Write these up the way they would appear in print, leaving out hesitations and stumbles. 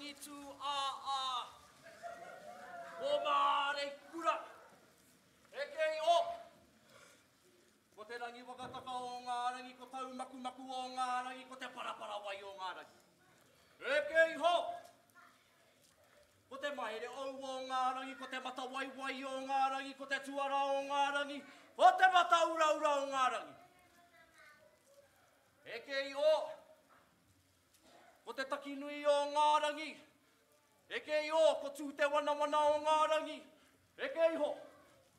rangi tū a o māre kura. E kei o. Ko te rangi whakataka o ngā rangi, ko tau maku o ngā rangi, ko te parapara wai o ngā rangi. E kei ho. Ko te mahere au o ngā rangi, ko te mata wai o ngā rangi, ko te tuara o ngā rangi, ko te mata ura o ngā rangi. E kei o. Ko te taki nui o ngā rangi. E kei o, ko tū te wana o ngā rangi. E kei ho.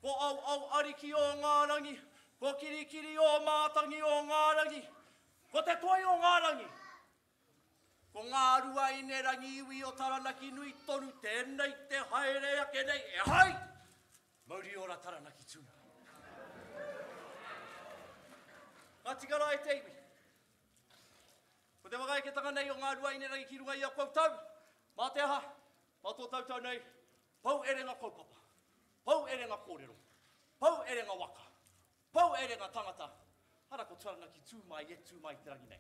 Ko au ariki o ngā rangi. Ko kirikiri o mātangi o ngā rangi. Ko te toi o ngā rangi. Ko Ngāruahine rangi iwi o Taranaki nui tonu tēnei te haere ake nei. E hai! Mauri ora Taranaki Tūmai. Ngā tikara e te iwi. Ko te wakaeketanga nei o Ngāruahine rangi ki runga i a koutou. Mā te aha, mā tō tautau nei, pau ere ngā kaupapa, pau ere ngā kōrero, pau ere ngā waka, pau ere ngā tangata. Hara ko Taranaki Tūmai e Tūmai te rangi nei.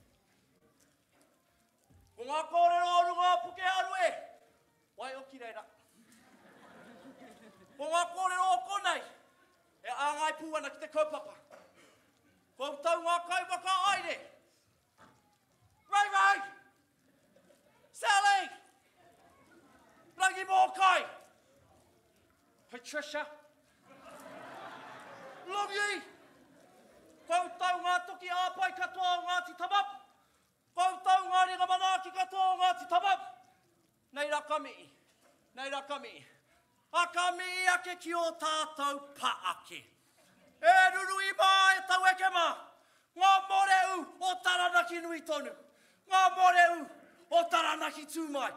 Ko ngā kōrero o runga puke arue, wai o ki reira. Ko ngā kōrero o konei, e āngai pūana ki te kaupapa. Koutou ngā kaiwaka aire. Rai! Sally! Rangi Mōkai! Patricia! Lungi! Koutou ngā toki āpai katoa o Ngāti Tamap! Koutou ngā ringa manaaki katoa o Ngāti Tamap! Nei raka mihi. Aka mihi ake ki o tātou paake. E ruru i mā e tau eke mā. Ngā moreu o Taranaki nui tonu. Ngā moreu o Taranaki Tūmai.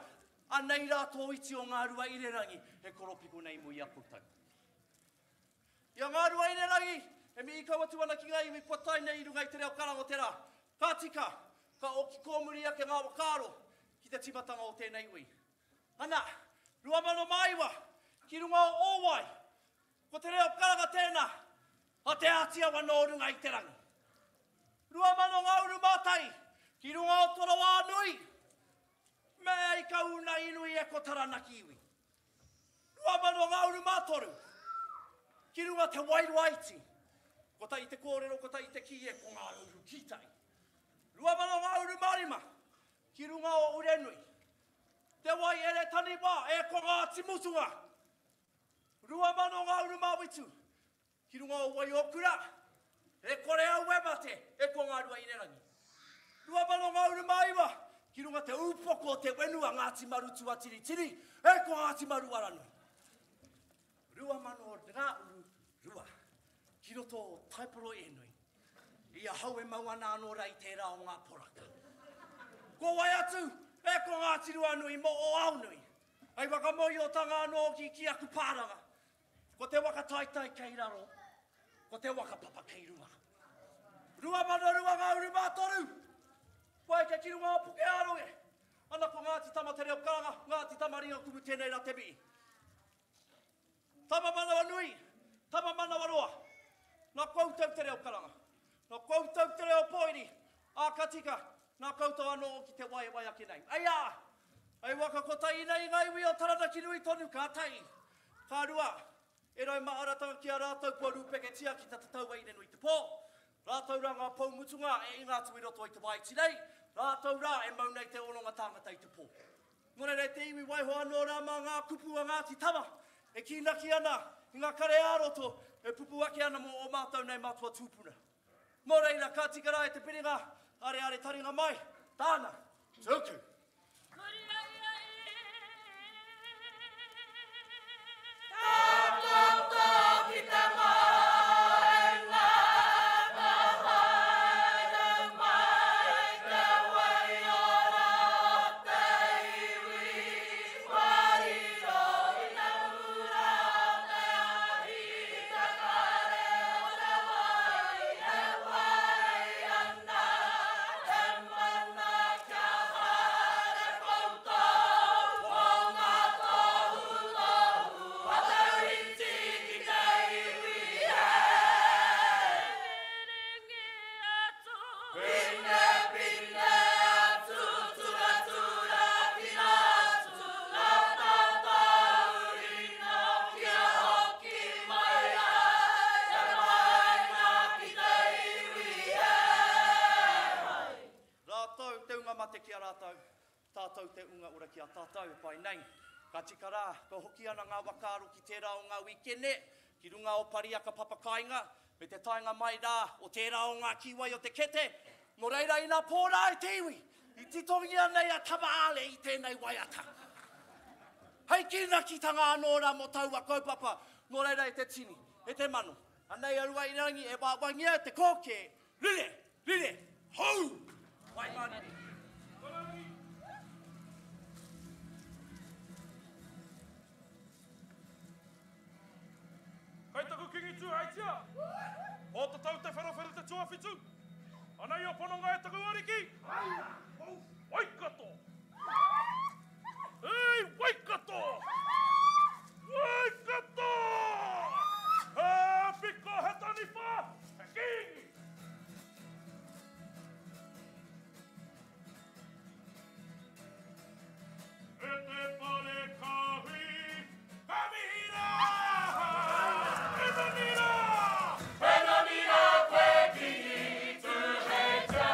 A nei rātou iti o Ngāruahine rangi, he koropiko nei mo i a koutou. Ia Ngāruahine rangi, he mi i kaua tuana ki ngai iwi potai nei i runga i te reo karango te rā. Ka tika, ka oki kōmuri ake ngā wakaro, ki te timatanga o tēnei ui. Ana, rua mano maiwa, ki runga o owai, ko te reo karanga tēnā, a te atia wano o runga i te rangi. Rua mano ngauru mātai, ki runga o Torawa nui, mea i kauna inui e ko Taranaki iwi. Rua mano ngauru mātoru, ki runga te wairuaiti, ko tai te kōrero, ko tai te ki e ko ngā uru kitai. Rua mano ngauru marima, ki runga o Urenui, te wai ere tani wā e ko ngā timutunga. Rua mano ngauru mawitu, ki runga o wai okura, e kore au wemate e ko Ngāruahine rangi. Rua mano ngauru maiwa, ki runga te upoko o te wenua Ngāti Maru tuatiri, e ko Ngāti Maru aranu. Rua mano rā uru rua, ki roto o Taiporo enui, ia hau e mauana anō rai te rā o ngā poraka. Ko wai atu, e ko Ngāti Ruanui mo o aunui, ai wakamoi o tanga anō ki aku pāranga, ko te Whakataetae kei raro, ko te Whakapapa kei runga. Rua mano rua ngauru mātoru, wai ke ki runga o puke aroe, ana ko Ngāti Tama te reo karanga, Ngāti Tama ringa kumu tēnei rā te mi. Tama manawa nui, tama manawa roa, nā koutou te reo karanga, nā koutou te reo poiri, a katika, nā koutou anō ki te wai ake nei. Ai waka ko tai nei ngai wi o Taranaki nui tonu ka tai. Ka rua, e rau maaratanga ki a rātou kua rūpeke tia ki tatatau ai nui te pō. Rātou rā ngā paumutunga e ingātu i roto i te waiti nei. Rātou rā e mau nei te olonga tāngata i te pō. Ngore rei te iwi waiho anō rā mā ngā kupu a Ngāti Tama. E kinaki ana i ngā kare āroto e pupu ake ana mo o mātou nei mātua tūpuna. Mō reira ka tikara e te piringa, are taringa mai, tāna, tuku. tātou te unga ora ki a tātou pai nei. Ka tikara, ko hoki ana ngā wakaaro ki tērā o ngā wikene, ki runga o pariaka papakainga, me te tainga mai rā o tērā o ngā kiwai o te kete, no reira ina pōrā e tiwi, i titongia nei a tabaale i tēnei waiata. Hei kina ki tanga anō rā mo taua kaupapa, no reira e te tini, e te mano. Anei arua i rangi e wāwangia te kōke, rire, hou! Wai mani. Kei taku kingi tū haitia. O te tau te wherawhera te tuawhitu. Anei o pononga e taku ariki. Waikato. Ei, Waikato! Waikato! Piko he taniwha, he kingi. E te pare kawi, kamihira! Penamira koe kingi tū he tia.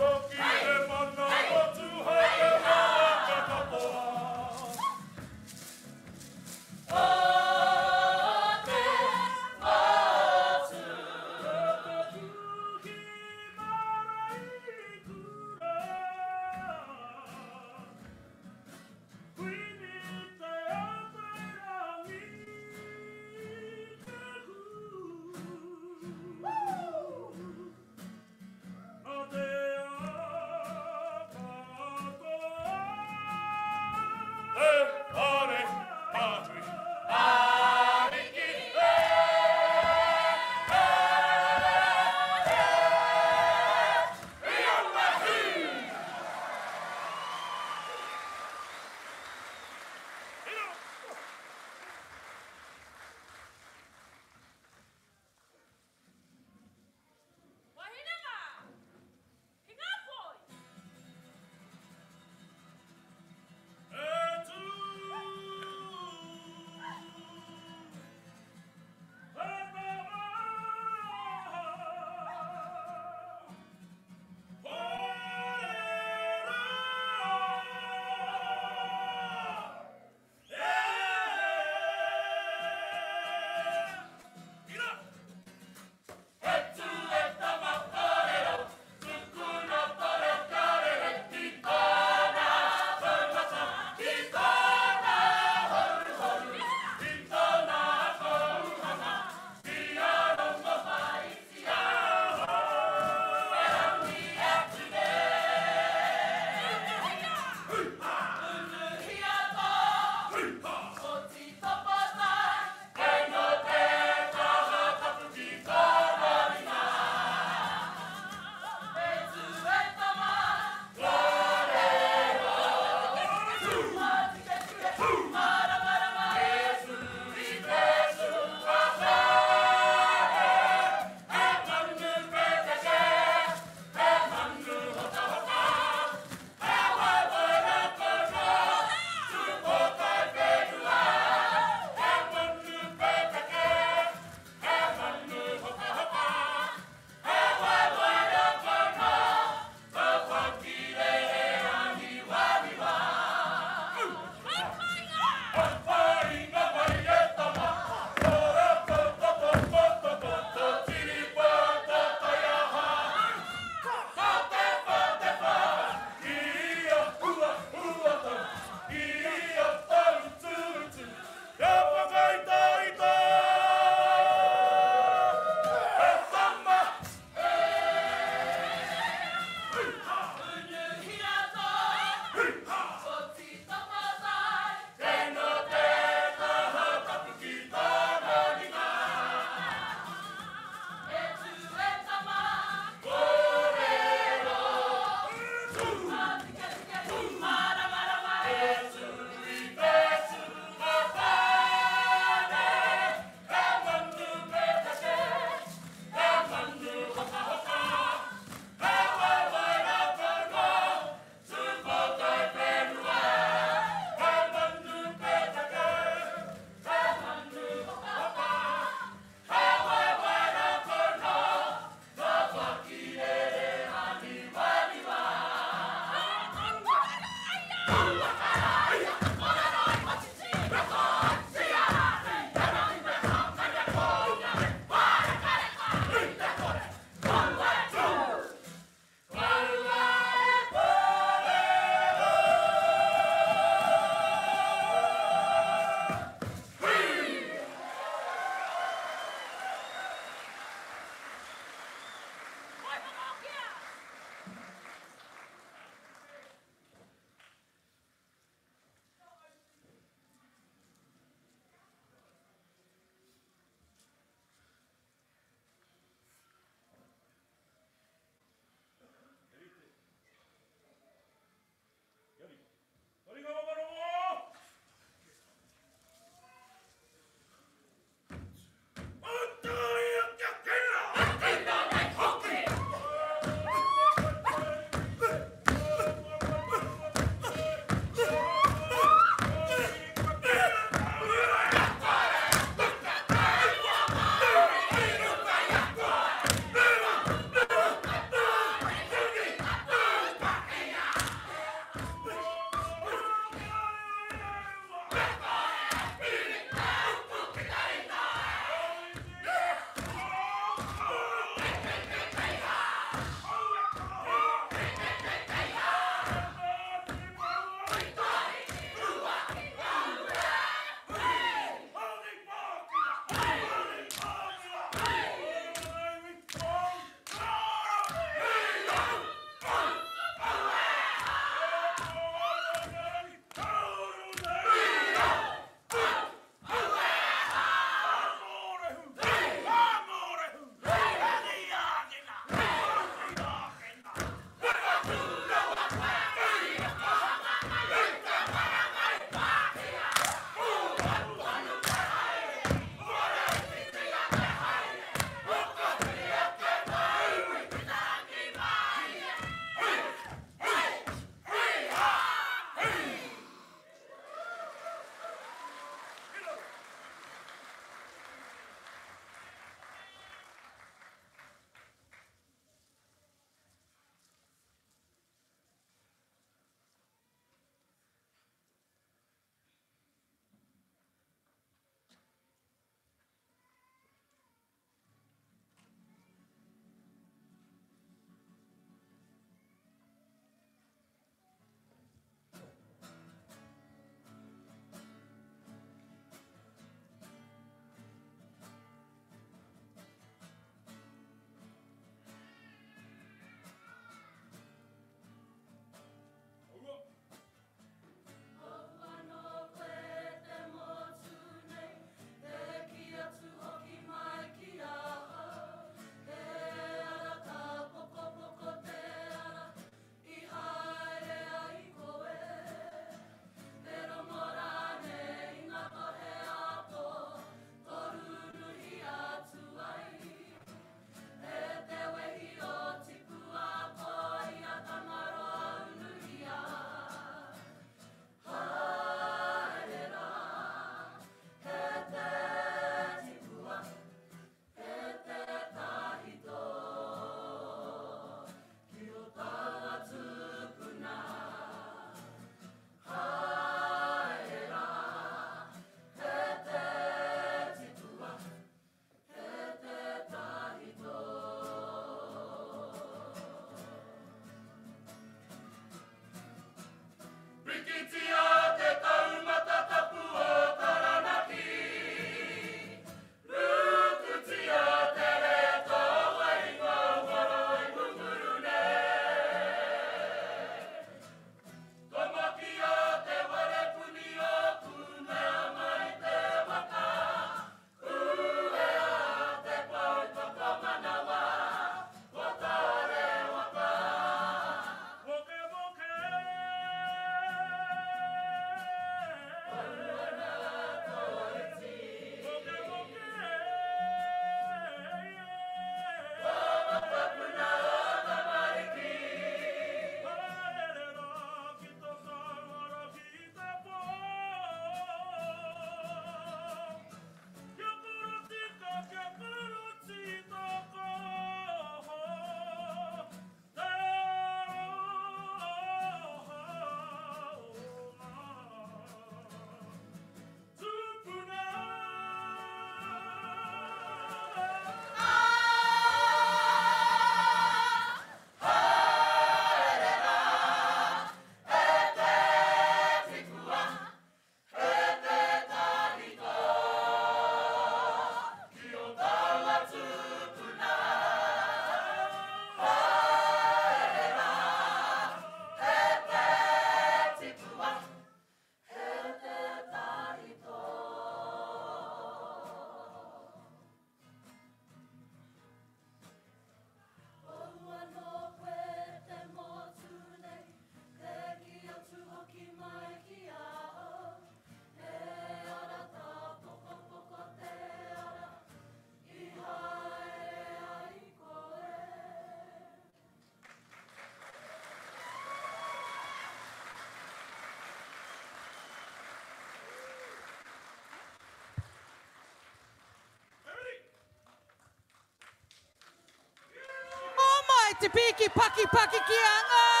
te piki paki paki ki a ngā